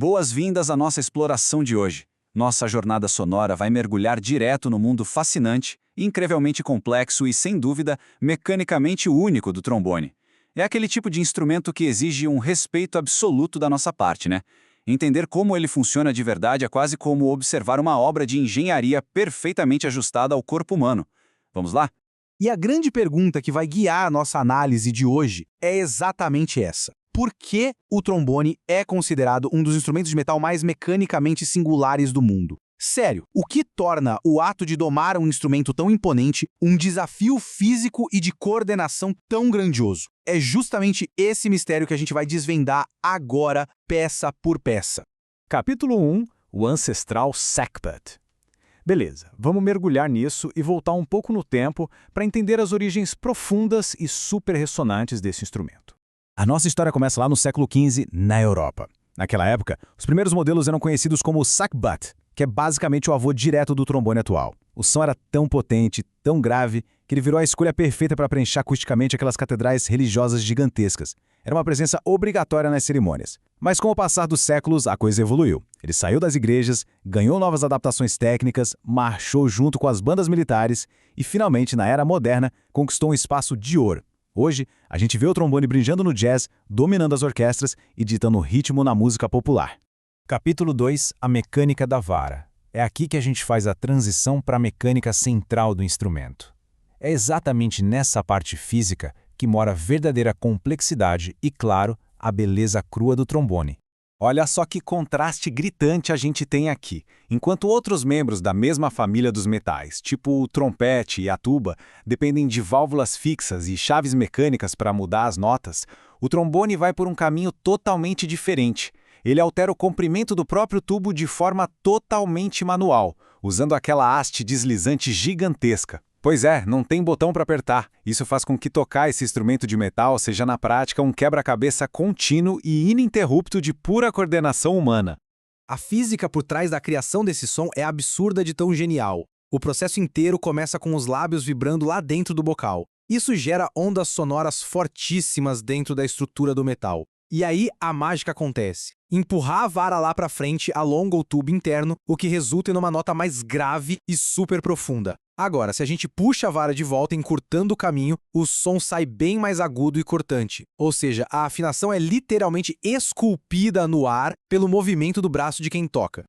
Boas-vindas à nossa exploração de hoje. Nossa jornada sonora vai mergulhar direto no mundo fascinante, incrivelmente complexo e, sem dúvida, mecanicamente único do trombone. É aquele tipo de instrumento que exige um respeito absoluto da nossa parte, né? Entender como ele funciona de verdade é quase como observar uma obra de engenharia perfeitamente ajustada ao corpo humano. Vamos lá? E a grande pergunta que vai guiar a nossa análise de hoje é exatamente essa. Por que o trombone é considerado um dos instrumentos de metal mais mecanicamente singulares do mundo? Sério, o que torna o ato de domar um instrumento tão imponente um desafio físico e de coordenação tão grandioso? É justamente esse mistério que a gente vai desvendar agora, peça por peça. Capítulo 1 – O ancestral sackbut. Beleza, vamos mergulhar nisso e voltar um pouco no tempo para entender as origens profundas e super ressonantes desse instrumento. A nossa história começa lá no século XV, na Europa. Naquela época, os primeiros modelos eram conhecidos como sackbut, que é basicamente o avô direto do trombone atual. O som era tão potente, tão grave, que ele virou a escolha perfeita para preencher acusticamente aquelas catedrais religiosas gigantescas. Era uma presença obrigatória nas cerimônias. Mas com o passar dos séculos, a coisa evoluiu. Ele saiu das igrejas, ganhou novas adaptações técnicas, marchou junto com as bandas militares e, finalmente, na era moderna, conquistou um espaço de ouro. Hoje, a gente vê o trombone brilhando no jazz, dominando as orquestras e ditando ritmo na música popular. Capítulo 2 – A mecânica da vara. É aqui que a gente faz a transição para a mecânica central do instrumento. É exatamente nessa parte física que mora a verdadeira complexidade e, claro, a beleza crua do trombone. Olha só que contraste gritante a gente tem aqui. Enquanto outros membros da mesma família dos metais, tipo o trompete e a tuba, dependem de válvulas fixas e chaves mecânicas para mudar as notas, o trombone vai por um caminho totalmente diferente. Ele altera o comprimento do próprio tubo de forma totalmente manual, usando aquela haste deslizante gigantesca. Pois é, não tem botão para apertar. Isso faz com que tocar esse instrumento de metal seja na prática um quebra-cabeça contínuo e ininterrupto de pura coordenação humana. A física por trás da criação desse som é absurda de tão genial. O processo inteiro começa com os lábios vibrando lá dentro do bocal. Isso gera ondas sonoras fortíssimas dentro da estrutura do metal. E aí a mágica acontece. Empurrar a vara lá para frente alonga o tubo interno, o que resulta em uma nota mais grave e super profunda. Agora, se a gente puxa a vara de volta encurtando o caminho, o som sai bem mais agudo e cortante. Ou seja, a afinação é literalmente esculpida no ar pelo movimento do braço de quem toca.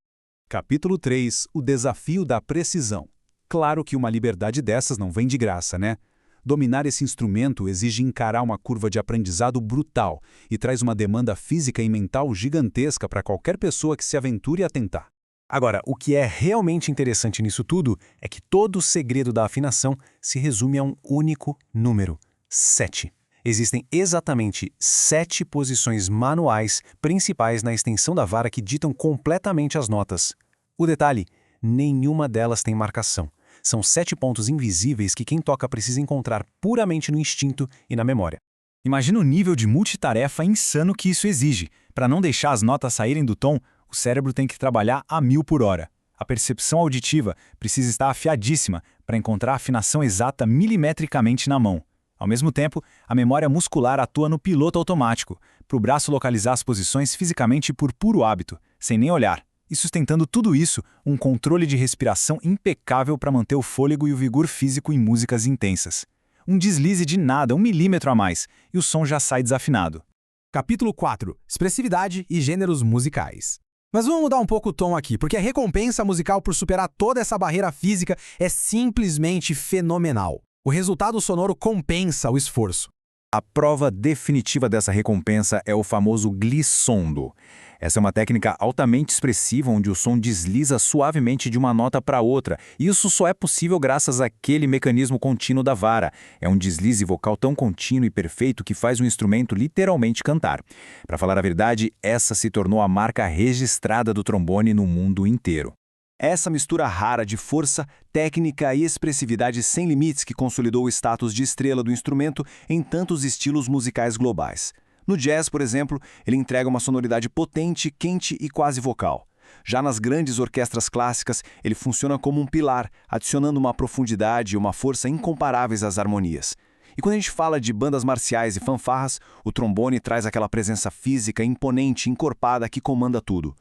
Capítulo 3 – O desafio da precisão. Claro que uma liberdade dessas não vem de graça, né? Dominar esse instrumento exige encarar uma curva de aprendizado brutal e traz uma demanda física e mental gigantesca para qualquer pessoa que se aventure a tentar. Agora, o que é realmente interessante nisso tudo é que todo o segredo da afinação se resume a um único número: 7. Existem exatamente 7 posições manuais principais na extensão da vara que ditam completamente as notas. O detalhe: nenhuma delas tem marcação. São 7 pontos invisíveis que quem toca precisa encontrar puramente no instinto e na memória. Imagina o nível de multitarefa insano que isso exige. Para não deixar as notas saírem do tom, o cérebro tem que trabalhar a 1000 por hora. A percepção auditiva precisa estar afiadíssima para encontrar a afinação exata milimetricamente na mão. Ao mesmo tempo, a memória muscular atua no piloto automático, para o braço localizar as posições fisicamente por puro hábito, sem nem olhar. E sustentando tudo isso, um controle de respiração impecável para manter o fôlego e o vigor físico em músicas intensas. Um deslize de nada, 1 milímetro a mais, e o som já sai desafinado. Capítulo 4 – Expressividade e gêneros musicais. Mas vamos mudar um pouco o tom aqui, porque a recompensa musical por superar toda essa barreira física é simplesmente fenomenal. O resultado sonoro compensa o esforço. A prova definitiva dessa recompensa é o famoso glissando. Essa é uma técnica altamente expressiva onde o som desliza suavemente de uma nota para outra, e isso só é possível graças àquele mecanismo contínuo da vara. É um deslize vocal tão contínuo e perfeito que faz o instrumento literalmente cantar. Para falar a verdade, essa se tornou a marca registrada do trombone no mundo inteiro. Essa mistura rara de força, técnica e expressividade sem limites que consolidou o status de estrela do instrumento em tantos estilos musicais globais. No jazz, por exemplo, ele entrega uma sonoridade potente, quente e quase vocal. Já nas grandes orquestras clássicas, ele funciona como um pilar, adicionando uma profundidade e uma força incomparáveis às harmonias. E quando a gente fala de bandas marciais e fanfarras, o trombone traz aquela presença física imponente e encorpada que comanda tudo.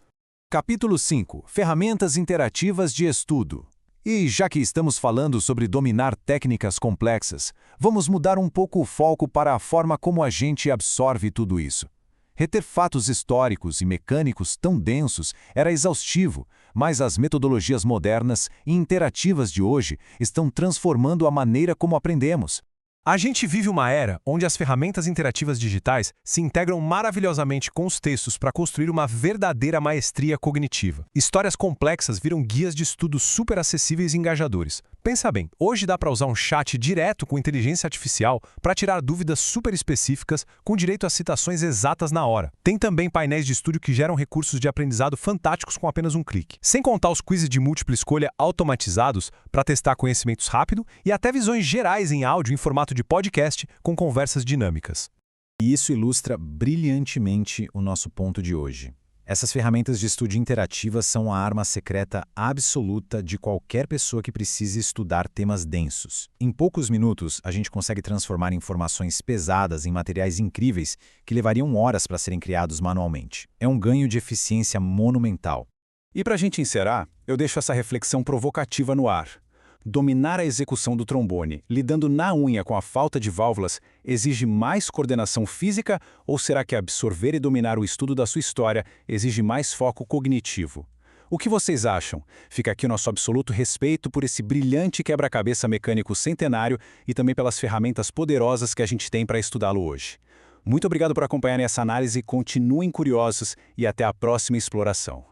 Capítulo 5. Ferramentas interativas de estudo. E já que estamos falando sobre dominar técnicas complexas, vamos mudar um pouco o foco para a forma como a gente absorve tudo isso. Reter fatos históricos e mecânicos tão densos era exaustivo, mas as metodologias modernas e interativas de hoje estão transformando a maneira como aprendemos. A gente vive uma era onde as ferramentas interativas digitais se integram maravilhosamente com os textos para construir uma verdadeira maestria cognitiva. Histórias complexas viram guias de estudo super acessíveis e engajadores. Pensa bem, hoje dá para usar um chat direto com inteligência artificial para tirar dúvidas super específicas com direito a citações exatas na hora. Tem também painéis de estudo que geram recursos de aprendizado fantásticos com apenas um clique. Sem contar os quizzes de múltipla escolha automatizados para testar conhecimentos rápido e até visões gerais em áudio em formato de podcast com conversas dinâmicas. E isso ilustra brilhantemente o nosso ponto de hoje. Essas ferramentas de estudo interativas são a arma secreta absoluta de qualquer pessoa que precise estudar temas densos. Em poucos minutos, a gente consegue transformar informações pesadas em materiais incríveis que levariam horas para serem criados manualmente. É um ganho de eficiência monumental. E para a gente encerrar, eu deixo essa reflexão provocativa no ar. Dominar a execução do trombone, lidando na unha com a falta de válvulas, exige mais coordenação física ou será que absorver e dominar o estudo da sua história exige mais foco cognitivo? O que vocês acham? Fica aqui o nosso absoluto respeito por esse brilhante quebra-cabeça mecânico centenário e também pelas ferramentas poderosas que a gente tem para estudá-lo hoje. Muito obrigado por acompanharem essa análise, continuem curiosos e até a próxima exploração.